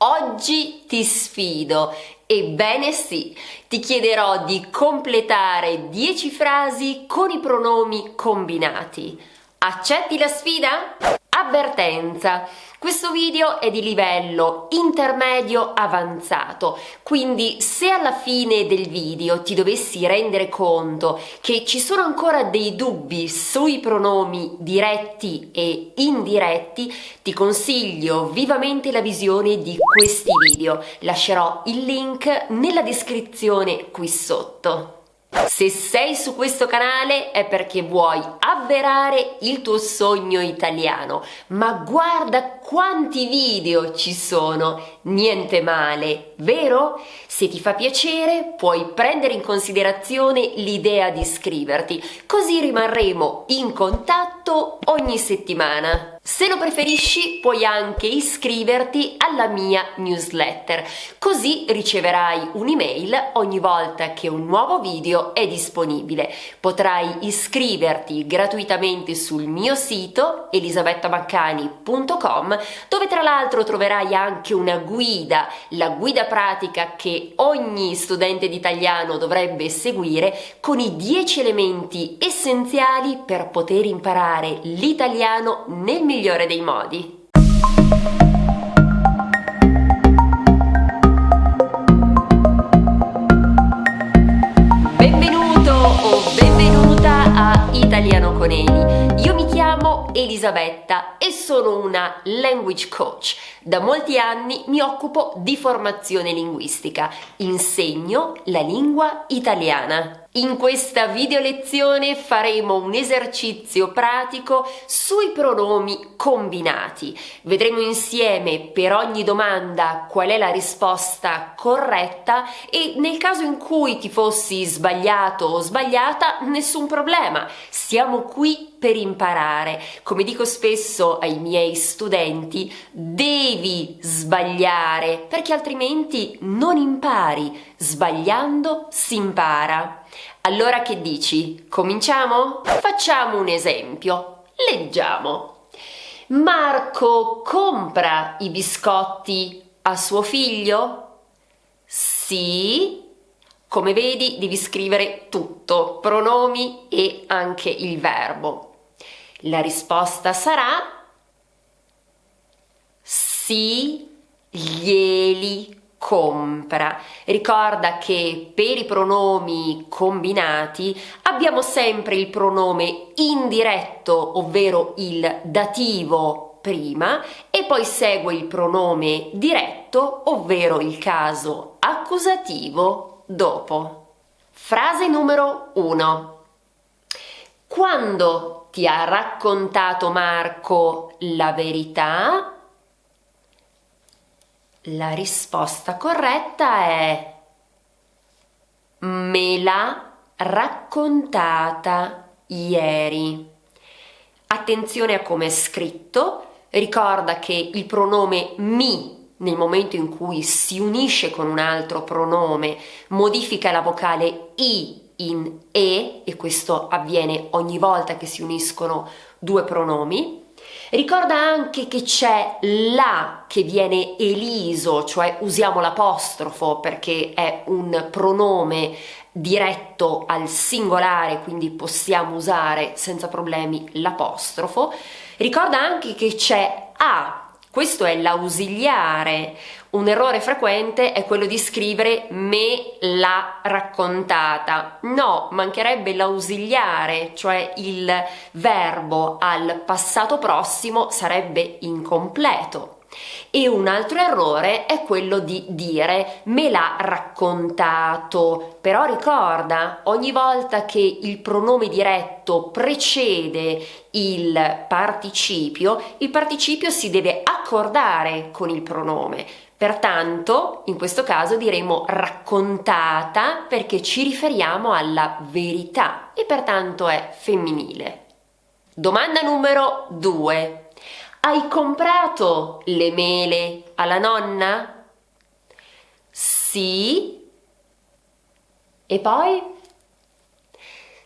Oggi ti sfido, ebbene sì, ti chiederò di completare 10 frasi con i pronomi combinati. Accetti la sfida? Avvertenza! Questo video è di livello intermedio avanzato, quindi se alla fine del video ti dovessi rendere conto che ci sono ancora dei dubbi sui pronomi diretti e indiretti, ti consiglio vivamente la visione di questi video. Lascerò il link nella descrizione qui sotto. Se sei su questo canale è perché vuoi avverare il tuo sogno italiano, ma guarda quanti video ci sono, niente male, vero? Se ti fa piacere puoi prendere in considerazione l'idea di iscriverti, così rimarremo in contatto ogni settimana. Se lo preferisci puoi anche iscriverti alla mia newsletter, così riceverai un'email ogni volta che un nuovo video è disponibile. Potrai iscriverti gratuitamente sul mio sito elisabettabacani.com, dove tra l'altro troverai anche una guida, la guida pratica che ogni studente di italiano dovrebbe seguire, con i 10 elementi essenziali per poter imparare l'italiano nel migliore dei modi. Benvenuto o benvenuta a Italiano con Eli. Io mi chiamo Elisabetta e sono una language coach. Da molti anni mi occupo di formazione linguistica. Insegno la lingua italiana. In questa video lezione faremo un esercizio pratico sui pronomi combinati. Vedremo insieme per ogni domanda qual è la risposta corretta e nel caso in cui ti fossi sbagliato o sbagliata, nessun problema. Siamo qui per imparare. Come dico spesso ai miei studenti, devi sbagliare perché altrimenti non impari. Sbagliando si impara. Allora che dici? Cominciamo? Facciamo un esempio. Leggiamo. Marco compra i biscotti a suo figlio? Sì. Come vedi, devi scrivere tutto, pronomi e anche il verbo. La risposta sarà sì, glieli compra. Ricorda che per i pronomi combinati abbiamo sempre il pronome indiretto, ovvero il dativo prima, e poi segue il pronome diretto, ovvero il caso accusativo dopo. Frase numero 1. Quando ti ha raccontato Marco la verità? La risposta corretta è me l'ha raccontata ieri. Attenzione a come è scritto, ricorda che il pronome mi nel momento in cui si unisce con un altro pronome modifica la vocale i in e questo avviene ogni volta che si uniscono due pronomi. Ricorda anche che c'è la che viene eliso, cioè usiamo l'apostrofo perché è un pronome diretto al singolare, quindi possiamo usare senza problemi l'apostrofo. Ricorda anche che c'è a. Questo è l'ausiliare. Un errore frequente è quello di scrivere me l'ha raccontata. No, mancherebbe l'ausiliare, cioè il verbo al passato prossimo sarebbe incompleto. E un altro errore è quello di dire me l'ha raccontato. Però ricorda, ogni volta che il pronome diretto precede il participio si deve accordare con il pronome. Pertanto, in questo caso diremo raccontata perché ci riferiamo alla verità e pertanto è femminile. Domanda numero 2. Hai comprato le mele alla nonna? Sì. E poi?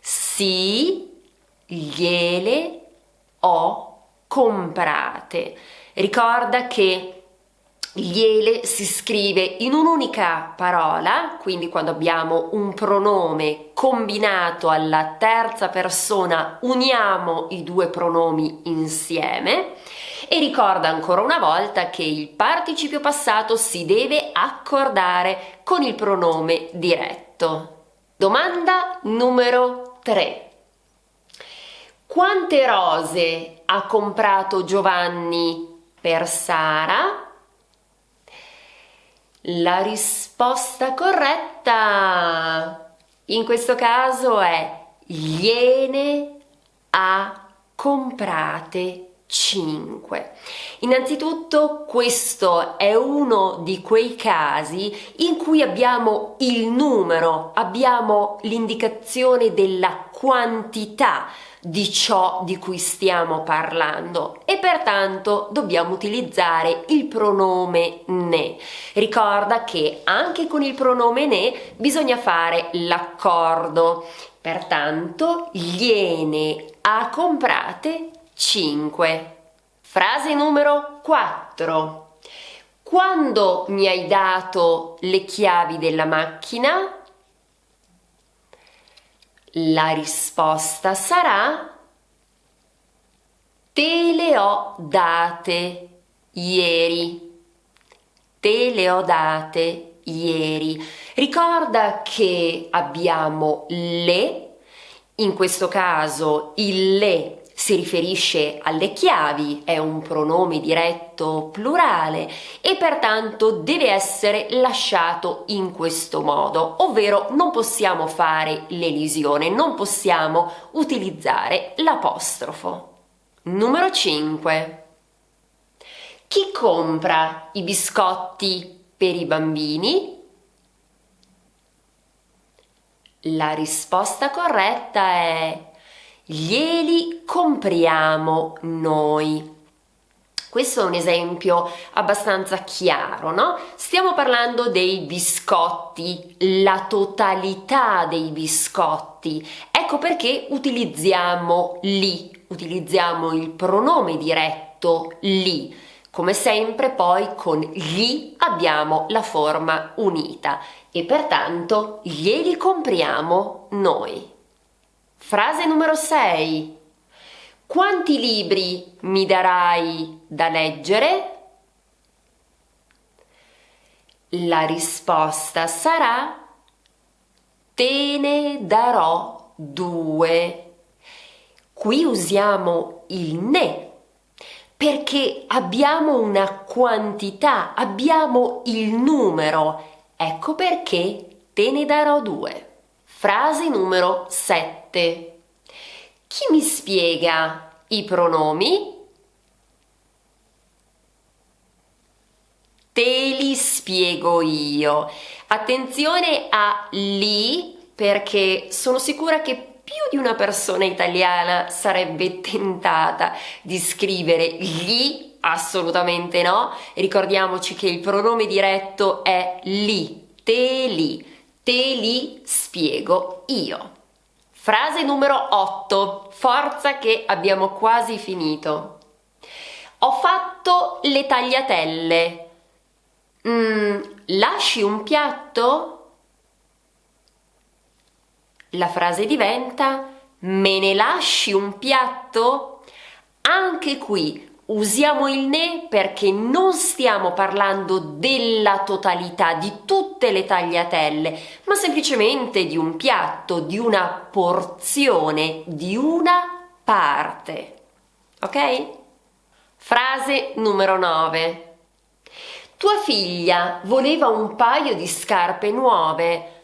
Sì, gliele ho comprate. Ricorda che Gliele si scrive in un'unica parola, quindi quando abbiamo un pronome combinato alla terza persona uniamo i due pronomi insieme e ricorda ancora una volta che il participio passato si deve accordare con il pronome diretto. Domanda numero 3. Quante rose ha comprato Giovanni per Sara? La risposta corretta in questo caso è gliene ha comprate 5. Innanzitutto questo è uno di quei casi in cui abbiamo il numero, abbiamo l'indicazione della quantità di ciò di cui stiamo parlando e pertanto dobbiamo utilizzare il pronome ne. Ricorda che anche con il pronome ne bisogna fare l'accordo, pertanto gliene ha comprate 5. Frase numero 4. Quando mi hai dato le chiavi della macchina? La risposta sarà: te le ho date ieri. Te le ho date ieri. Ricorda che abbiamo le, in questo caso il le si riferisce alle chiavi, è un pronome diretto plurale e pertanto deve essere lasciato in questo modo, ovvero non possiamo fare l'elisione, non possiamo utilizzare l'apostrofo. Numero 5. Chi compra i biscotti per i bambini? La risposta corretta è: glieli compriamo noi. Questo è un esempio abbastanza chiaro, no? Stiamo parlando dei biscotti, la totalità dei biscotti. Ecco perché utilizziamo li, utilizziamo il pronome diretto li. Come sempre poi con gli abbiamo la forma unita e pertanto glieli compriamo noi. Frase numero 6. Quanti libri mi darai da leggere? La risposta sarà: te ne darò 2. Qui usiamo il ne perché abbiamo una quantità, abbiamo il numero. Ecco perché te ne darò 2. Frase numero 7. Chi mi spiega i pronomi? Te li spiego io. Attenzione a li perché sono sicura che più di una persona italiana sarebbe tentata di scrivere gli, assolutamente no. Ricordiamoci che il pronome diretto è li, te li spiego io. Frase numero 8. Forza che abbiamo quasi finito. Ho fatto le tagliatelle. Lasci un piatto? La frase diventa: me ne lasci un piatto? Anche qui usiamo il ne perché non stiamo parlando della totalità di tutte le tagliatelle, ma semplicemente di un piatto, di una porzione, di una parte. Ok? Frase numero 9. Tua figlia voleva un paio di scarpe nuove.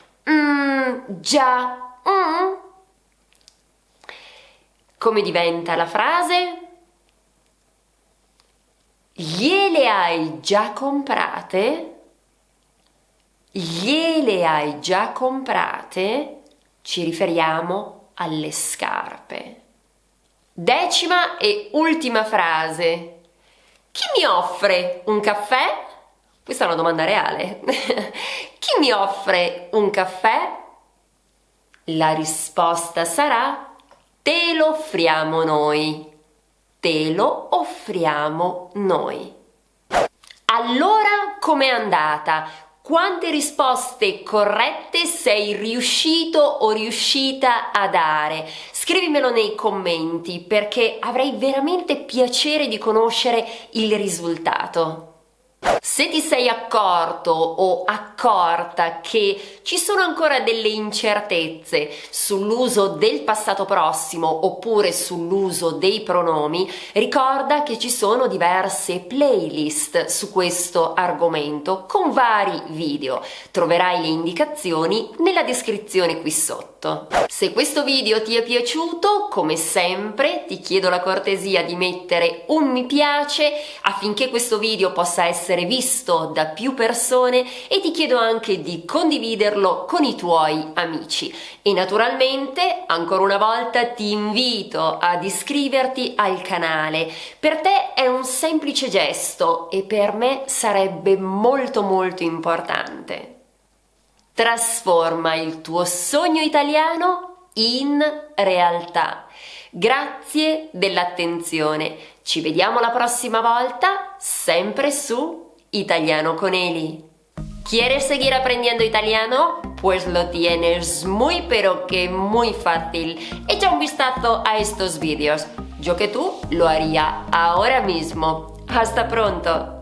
Già. Come diventa la frase? Gliele hai già comprate? Gliele hai già comprate? Ci riferiamo alle scarpe. 10ª e ultima frase. Chi mi offre un caffè? Questa è una domanda reale. Chi mi offre un caffè? La risposta sarà: te lo offriamo noi. Te lo offriamo noi. Allora com'è andata? Quante risposte corrette sei riuscito o riuscita a dare? Scrivimelo nei commenti perché avrei veramente piacere di conoscere il risultato. Se ti sei accorto o accorta che ci sono ancora delle incertezze sull'uso del passato prossimo oppure sull'uso dei pronomi, ricorda che ci sono diverse playlist su questo argomento con vari video. Troverai le indicazioni nella descrizione qui sotto. Se questo video ti è piaciuto, come sempre, ti chiedo la cortesia di mettere un mi piace affinché questo video possa essere visto da più persone e ti chiedo anche di condividerlo con i tuoi amici. E naturalmente, ancora una volta, ti invito ad iscriverti al canale. Per te è un semplice gesto e per me sarebbe molto importante. Trasforma il tuo sogno italiano in realtà. Grazie dell'attenzione. Ci vediamo la prossima volta, sempre su Italiano con Eli. ¿Quieres seguir aprendiendo italiano? Pues lo tienes muy pero que muy fácil. Echa un vistazo a estos vídeos. Yo que tú lo haría ahora mismo. Hasta pronto.